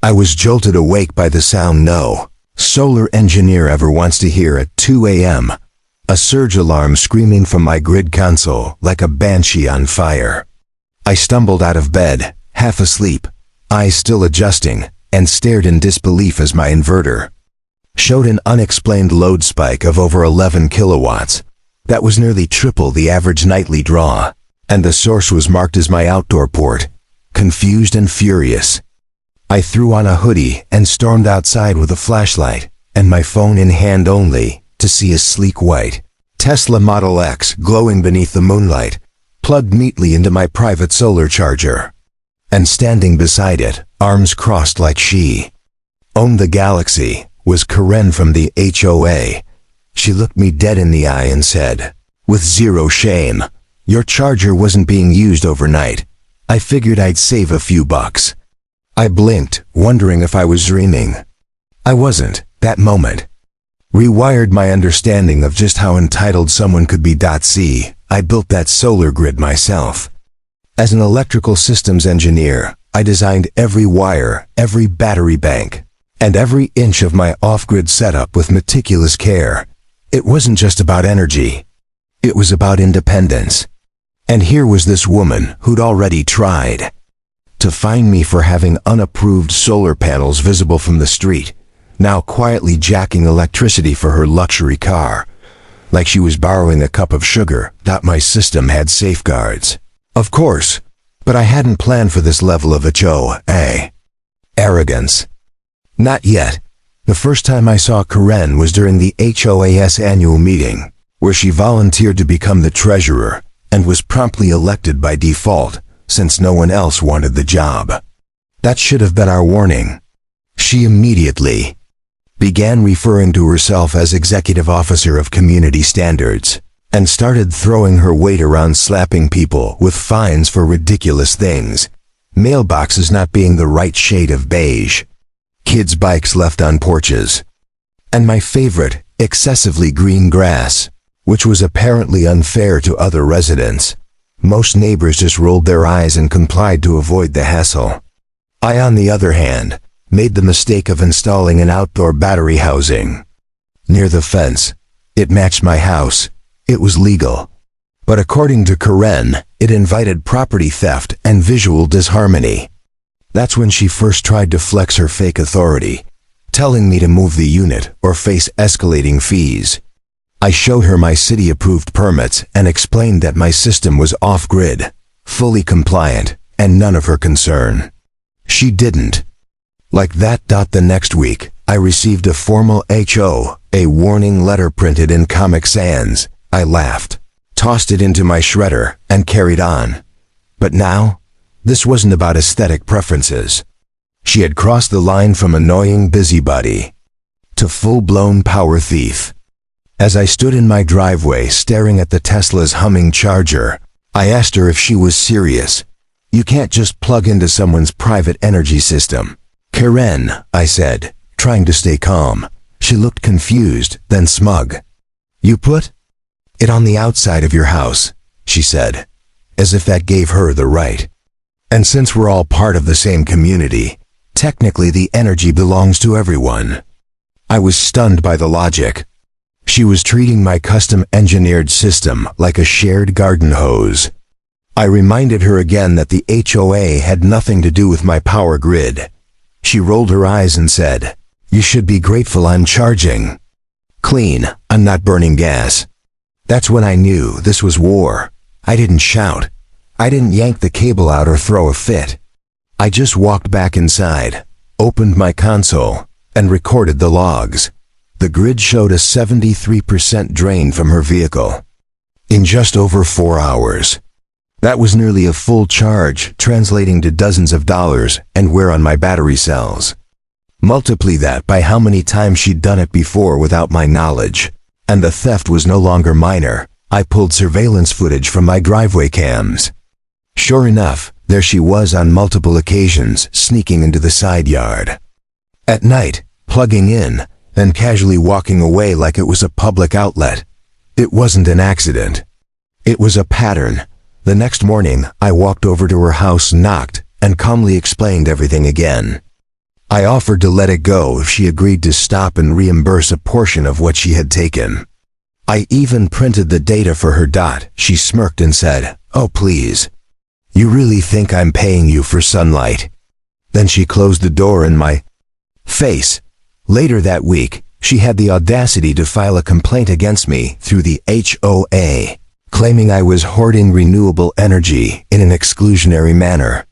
I was jolted awake by the sound no solar engineer ever wants to hear at 2 a.m. A surge alarm screaming from my grid console like a banshee on fire. I stumbled out of bed, half asleep, eyes still adjusting, and stared in disbelief as my inverter showed an unexplained load spike of over 11 kilowatts. That was nearly triple the average nightly draw, and the source was marked as my outdoor port. Confused and furious, I threw on a hoodie and stormed outside with a flashlight and my phone in hand only to see a sleek white Tesla Model X glowing beneath the moonlight, plugged neatly into my private solar charger. And standing beside it, arms crossed like she owned the galaxy, was Karen from the HOA. She looked me dead in the eye and said, with zero shame, "Your charger wasn't being used overnight. I figured I'd save a few bucks." I blinked, wondering if I was dreaming. I wasn't, that moment. Rewired my understanding of just how entitled someone could be. C. I built that solar grid myself. As an electrical systems engineer, I designed every wire, every battery bank, and every inch of my off-grid setup with meticulous care. It wasn't just about energy. It was about independence. And here was this woman who'd already tried to find me for having unapproved solar panels visible from the street, now quietly jacking electricity for her luxury car, like she was borrowing a cup of sugar. My system had safeguards, of course, but I hadn't planned for this level of HOA arrogance. Not yet. The first time I saw Karen was during the HOA's annual meeting, where she volunteered to become the treasurer and was promptly elected by default, since no one else wanted the job. That should have been our warning. She immediately began referring to herself as Executive Officer of Community Standards, and started throwing her weight around, slapping people with fines for ridiculous things. Mailboxes not being the right shade of beige, kids' bikes left on porches, and my favorite, excessively green grass, which was apparently unfair to other residents. Most neighbors just rolled their eyes and complied to avoid the hassle. I, on the other hand, made the mistake of installing an outdoor battery housing near the fence. It matched my house. It was legal. But according to Karen, it invited property theft and visual disharmony. That's when she first tried to flex her fake authority, telling me to move the unit or face escalating fees. I showed her my city-approved permits and explained that my system was off-grid, fully compliant, and none of her concern. She didn't like that. The next week, I received a formal HOA warning letter printed in Comic Sans. I laughed, tossed it into my shredder, and carried on. But now, this wasn't about aesthetic preferences. She had crossed the line from annoying busybody to full-blown power thief. As I stood in my driveway staring at the Tesla's humming charger, I asked her if she was serious. "You can't just plug into someone's private energy system." "Karen," I said, trying to stay calm. She looked confused, then smug. "You put it on the outside of your house," she said, as if that gave her the right. "And since we're all part of the same community, technically the energy belongs to everyone." I was stunned by the logic. She was treating my custom-engineered system like a shared garden hose. I reminded her again that the HOA had nothing to do with my power grid. She rolled her eyes and said, "You should be grateful I'm charging clean, I'm not burning gas." That's when I knew this was war. I didn't shout. I didn't yank the cable out or throw a fit. I just walked back inside, opened my console, and recorded the logs. The grid showed a 73% drain from her vehicle in just over 4 hours. That was nearly a full charge, translating to dozens of dollars and wear on my battery cells. Multiply that by how many times she'd done it before without my knowledge, and the theft was no longer minor. I pulled surveillance footage from my driveway cams. Sure enough, there she was on multiple occasions, sneaking into the side yard at night, plugging in, then casually walking away like it was a public outlet. It wasn't an accident. It was a pattern. The next morning, I walked over to her house, knocked, and calmly explained everything again. I offered to let it go if she agreed to stop and reimburse a portion of what she had taken. I even printed the data for her. She smirked and said, "Oh please. You really think I'm paying you for sunlight?" Then she closed the door in my face. Later that week, she had the audacity to file a complaint against me through the HOA, claiming I was hoarding renewable energy in an exclusionary manner.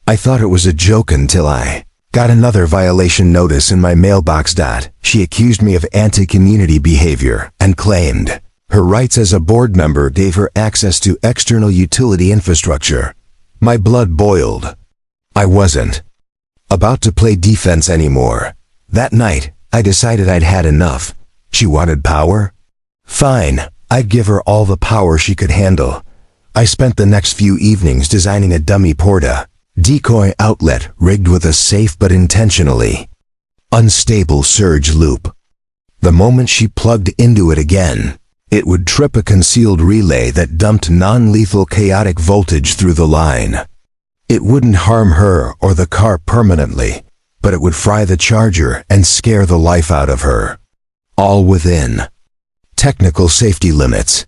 I thought it was a joke until I got another violation notice in my mailbox. She accused me of anti-community behavior and claimed her rights as a board member gave her access to external utility infrastructure. My blood boiled. I wasn't about to play defense anymore. That night, I decided I'd had enough. She wanted power? Fine, I'd give her all the power she could handle. I spent the next few evenings designing a dummy porta decoy outlet rigged with a safe but intentionally unstable surge loop. The moment she plugged into it again, it would trip a concealed relay that dumped non-lethal chaotic voltage through the line. It wouldn't harm her or the car permanently, but it would fry the charger and scare the life out of her. All within technical safety limits.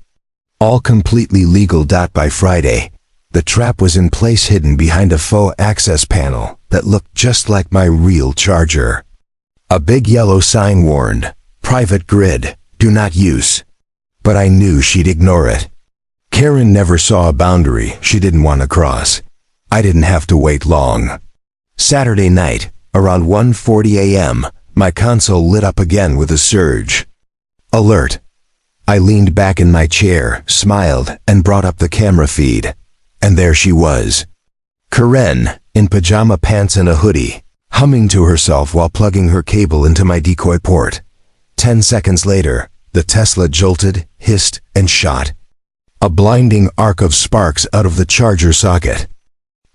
All completely legal. By Friday, the trap was in place, hidden behind a faux access panel that looked just like my real charger. A big yellow sign warned, "Private grid, do not use." But I knew she'd ignore it. Karen never saw a boundary she didn't want to cross. I didn't have to wait long. Saturday night, around 1:40 a.m., my console lit up again with a surge alert. I leaned back in my chair, smiled, and brought up the camera feed. And there she was. Karen, in pajama pants and a hoodie, humming to herself while plugging her cable into my decoy port. 10 seconds later, the Tesla jolted, hissed, and shot a blinding arc of sparks out of the charger socket.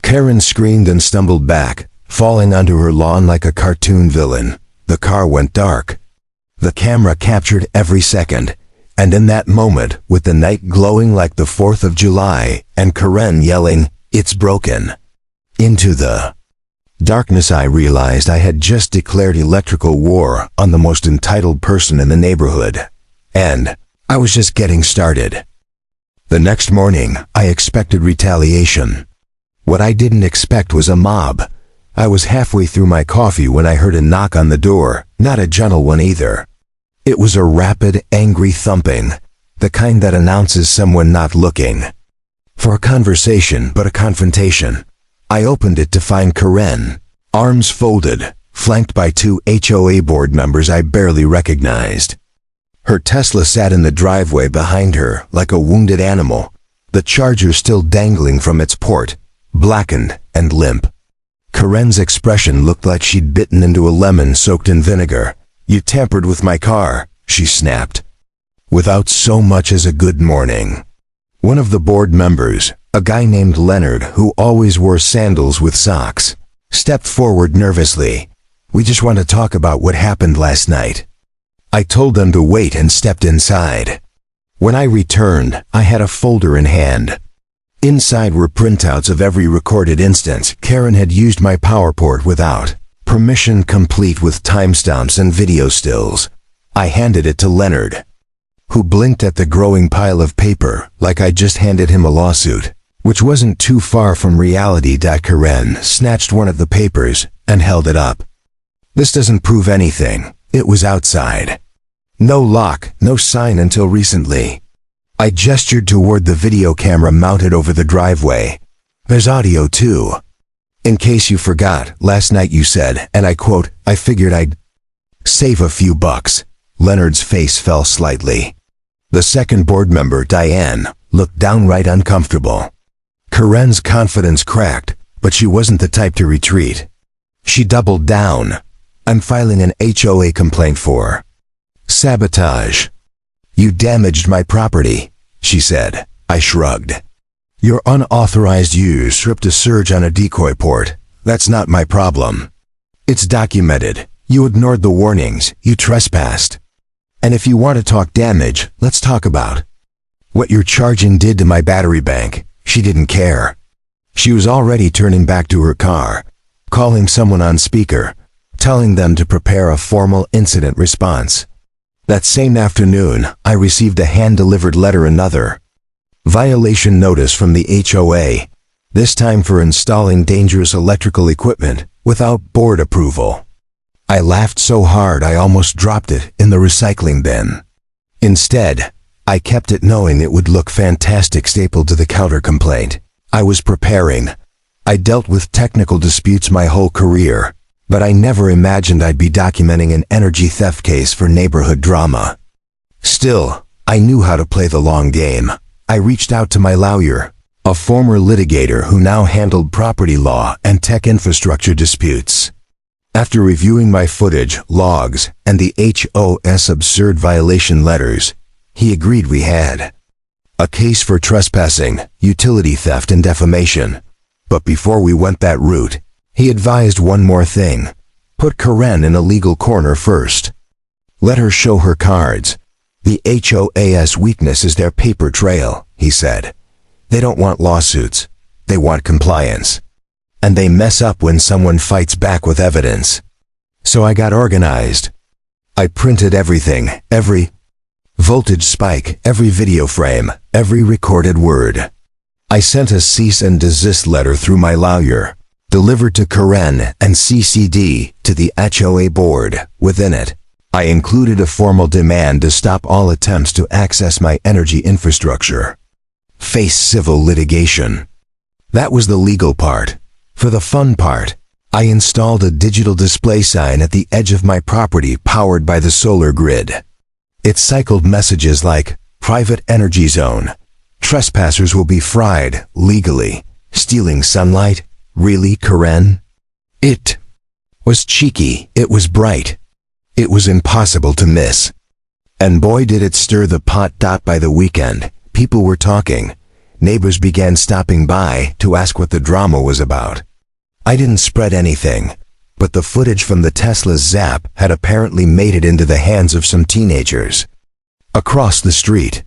Karen screamed and stumbled back, falling onto her lawn like a cartoon villain. The car went dark. The camera captured every second, and in that moment, with the night glowing like the 4th of July, and Karen yelling, "It's broken," into the darkness, I realized I had just declared electrical war on the most entitled person in the neighborhood. And I was just getting started. The next morning, I expected retaliation. What I didn't expect was a mob. I was halfway through my coffee when I heard a knock on the door, not a gentle one either. It was a rapid, angry thumping, the kind that announces someone not looking for a conversation but a confrontation. I opened it to find Karen, arms folded, flanked by 2 HOA board members I barely recognized. Her Tesla sat in the driveway behind her like a wounded animal, the charger still dangling from its port, blackened and limp. Karen's expression looked like she'd bitten into a lemon soaked in vinegar. "You tampered with my car," she snapped, without so much as a good morning. One of the board members, a guy named Leonard who always wore sandals with socks, stepped forward nervously. "We just want to talk about what happened last night." I told them to wait and stepped inside. When I returned, I had a folder in hand. Inside were printouts of every recorded instance Karen had used my power port without permission, complete with timestamps and video stills. I handed it to Leonard, who blinked at the growing pile of paper like I just handed him a lawsuit, which wasn't too far from reality. Karen snatched one of the papers and held it up. "This doesn't prove anything. It was outside. No lock, no sign until recently." I gestured toward the video camera mounted over the driveway. "There's audio too. In case you forgot, last night you said," and I quote, "I figured I'd save a few bucks." Leonard's face fell slightly. The second board member, Diane, looked downright uncomfortable. Karen's confidence cracked, but she wasn't the type to retreat. She doubled down. "I'm filing an HOA complaint for sabotage. You damaged my property," she said. I shrugged. "Your unauthorized use stripped a surge on a decoy port. That's not my problem. It's documented. You ignored the warnings. You trespassed. And if you want to talk damage, let's talk about what your charging did to my battery bank." She didn't care. She was already turning back to her car, calling someone on speaker. telling them to prepare a formal incident response. That same afternoon, I received a hand-delivered letter, another violation notice from the HOA, this time for installing dangerous electrical equipment without board approval. I laughed so hard I almost dropped it in the recycling bin. Instead, I kept it knowing it would look fantastic stapled to the counter-complaint. I was preparing. I dealt with technical disputes my whole career, but I never imagined I'd be documenting an energy theft case for neighborhood drama. Still, I knew how to play the long game. I reached out to my lawyer, a former litigator who now handled property law and tech infrastructure disputes. After reviewing my footage, logs, and the HOS absurd violation letters, he agreed we had a case for trespassing, utility theft, and defamation. But before we went that route, he advised one more thing. Put Karen in a legal corner first. Let her show her cards. The HOA's weakness is their paper trail, he said. They don't want lawsuits. They want compliance. And they mess up when someone fights back with evidence. So I got organized. I printed everything, every voltage spike, every video frame, every recorded word. I sent a cease and desist letter through my lawyer, delivered to Karen and CC'd to the HOA board. Within it, I included a formal demand to stop all attempts to access my energy infrastructure. Face civil litigation. That was the legal part. For the fun part, I installed a digital display sign at the edge of my property powered by the solar grid. It cycled messages like, "Private energy zone. Trespassers will be fried, legally. Stealing sunlight? Really, Karen?" It was cheeky, it was bright. It was impossible to miss. And boy did it stir the pot. By the weekend, people were talking. Neighbors began stopping by to ask what the drama was about. I didn't spread anything, but the footage from the Tesla zap had apparently made it into the hands of some teenagers across the street.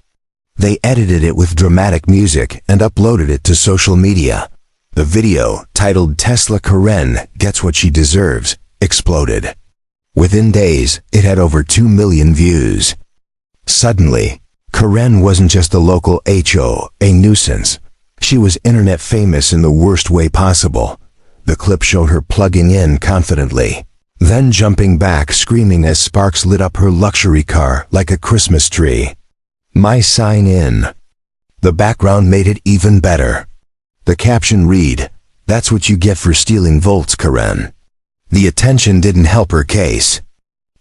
They edited it with dramatic music and uploaded it to social media. The video, titled "Tesla Karen Gets What She Deserves," exploded. Within days, it had over 2 million views. Suddenly, Karen wasn't just a local HOA nuisance. She was internet famous in the worst way possible. The clip showed her plugging in confidently, then jumping back screaming as sparks lit up her luxury car like a Christmas tree. My sign in. The background made it even better. The caption read, "That's what you get for stealing volts, Karen." The attention didn't help her case.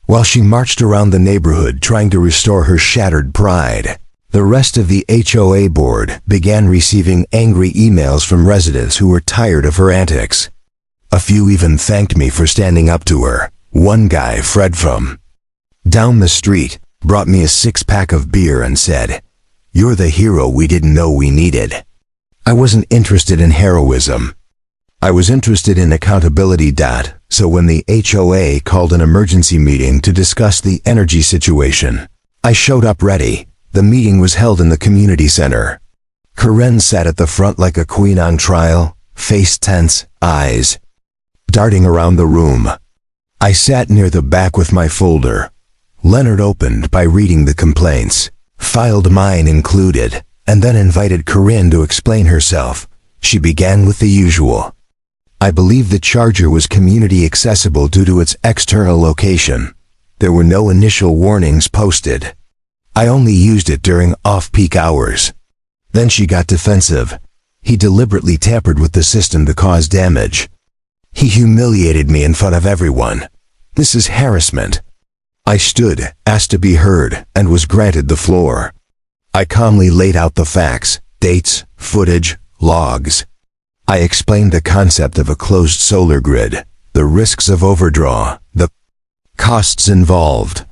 While she marched around the neighborhood trying to restore her shattered pride, the rest of the HOA board began receiving angry emails from residents who were tired of her antics. A few even thanked me for standing up to her. One guy, Fred from down the street, brought me a 6-pack of beer and said, "You're the hero we didn't know we needed." I wasn't interested in heroism. I was interested in accountability. So when the HOA called an emergency meeting to discuss the energy situation, I showed up ready. The meeting was held in the community center. Karen sat at the front like a queen on trial, face tense, eyes darting around the room. I sat near the back with my folder. Leonard opened by reading the complaints, filed mine included, and then invited Karen to explain herself. She began with the usual. I believe the charger was community accessible due to its external location. There were no initial warnings posted. I only used it during off-peak hours. Then she got defensive. He deliberately tampered with the system to cause damage. He humiliated me in front of everyone. This is harassment. I stood, asked to be heard, and was granted the floor. I calmly laid out the facts, dates, footage, logs. I explained the concept of a closed solar grid, the risks of overdraw, the costs involved.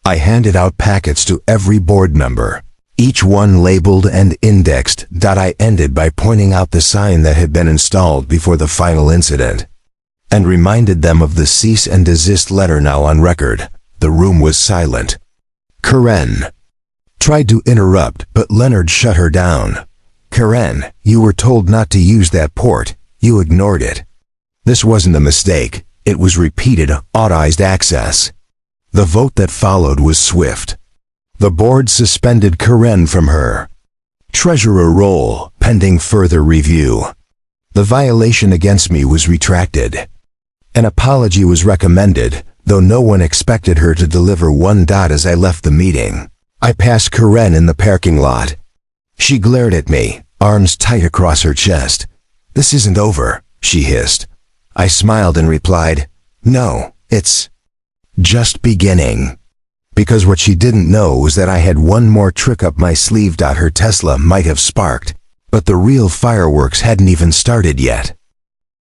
I handed out packets to every board member, each one labeled and indexed. I ended by pointing out the sign that had been installed before the final incident, and reminded them of the cease and desist letter now on record. The room was silent. Karen tried to interrupt, but Leonard shut her down. "Karen, you were told not to use that port. You ignored it. This wasn't a mistake. It was repeated, authorized access. The vote that followed was swift. The board suspended Karen from her treasurer role, pending further review. The violation against me was retracted. An apology was recommended, though no one expected her to deliver one. As I left the meeting, I passed Karen in the parking lot. She glared at me, arms tight across her chest. "This isn't over," she hissed. I smiled and replied, "No, it's just beginning." Because what she didn't know was that I had one more trick up my sleeve. Her Tesla might have sparked, but the real fireworks hadn't even started yet.